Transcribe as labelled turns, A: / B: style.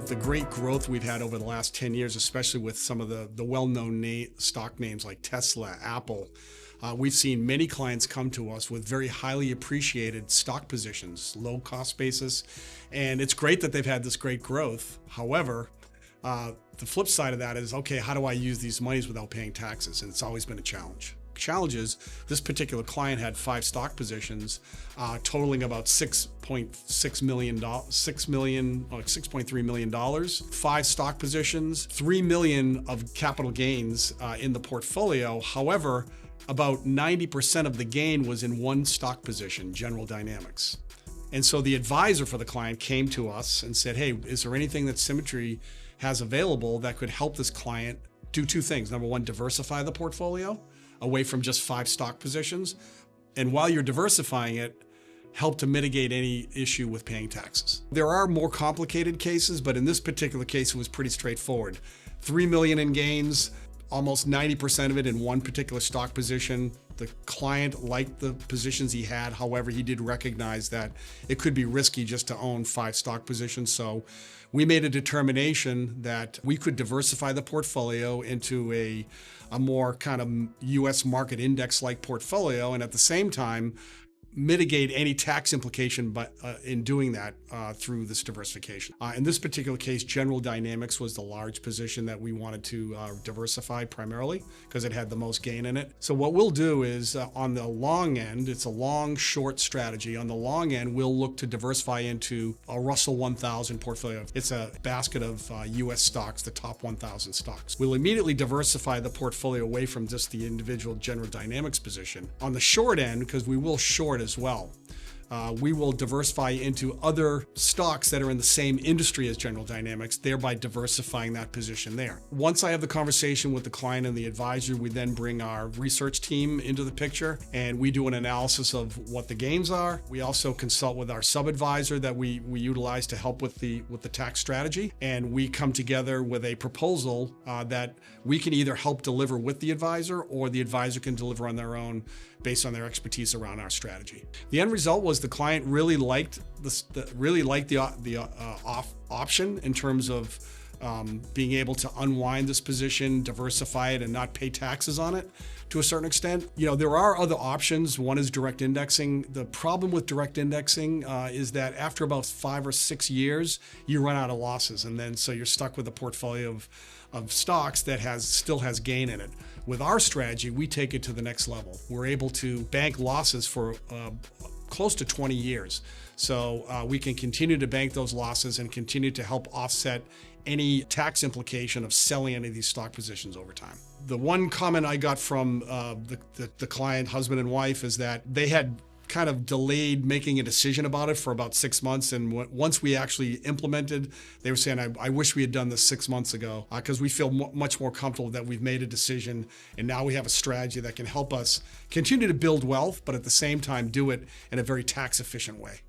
A: with the great growth we've had over the last 10 years, especially with some of the well-known stock names like Tesla, Apple, we've seen many clients come to us with very highly appreciated stock positions, low cost basis, and it's great that they've had this great growth. However, the flip side of that is, okay, how do I use these monies without paying taxes? And it's always been a challenge. Challenge is this particular client had 5 stock positions totaling about $6.3 million, 5 stock positions, $3 million of capital gains in the portfolio. However, about 90% of the gain was in one stock position, General Dynamics. And so the advisor for the client came to us and said, hey, is there anything that Symmetry has available that could help this client do 2 things? Number one, diversify the portfolio away from just 5 stock positions. And while you're diversifying it, help to mitigate any issue with paying taxes. There are more complicated cases, but in this particular case, it was pretty straightforward. $3 million in gains, almost 90% of it in one particular stock position. The client liked the positions he had. However, he did recognize that it could be risky just to own 5 stock positions. So we made a determination that we could diversify the portfolio into a more kind of US market index-like portfolio, and at the same time, mitigate any tax implication in doing that through this diversification. In this particular case, General Dynamics was the large position that we wanted to diversify primarily because it had the most gain in it. So what we'll do is on the long end, it's a long short strategy. On the long end, we'll look to diversify into a Russell 1000 portfolio. It's a basket of US stocks, the top 1000 stocks. We'll immediately diversify the portfolio away from just the individual General Dynamics position. On the short end, because we will short as well, we will diversify into other stocks that are in the same industry as General Dynamics, thereby diversifying that position there. Once I have the conversation with the client and the advisor, we then bring our research team into the picture and we do an analysis of what the gains are. We also consult with our sub-advisor that we utilize to help with the tax strategy, and we come together with a proposal that we can either help deliver with the advisor or the advisor can deliver on their own based on their expertise around our strategy. The end result was the client really liked the option in terms of being able to unwind this position, diversify it, and not pay taxes on it to a certain extent. You know, there are other options. One is direct indexing. The problem with direct indexing is that after about 5 or 6 years, you run out of losses, and then so you're stuck with a portfolio of stocks that still has gain in it. With our strategy, we take it to the next level. We're able to bank losses for close to 20 years. So we can continue to bank those losses and continue to help offset any tax implication of selling any of these stock positions over time. The one comment I got from the client, husband and wife, is that they had kind of delayed making a decision about it for about 6 months. And once we actually implemented, they were saying, I wish we had done this 6 months ago, because we feel much more comfortable that we've made a decision and now we have a strategy that can help us continue to build wealth, but at the same time do it in a very tax efficient way.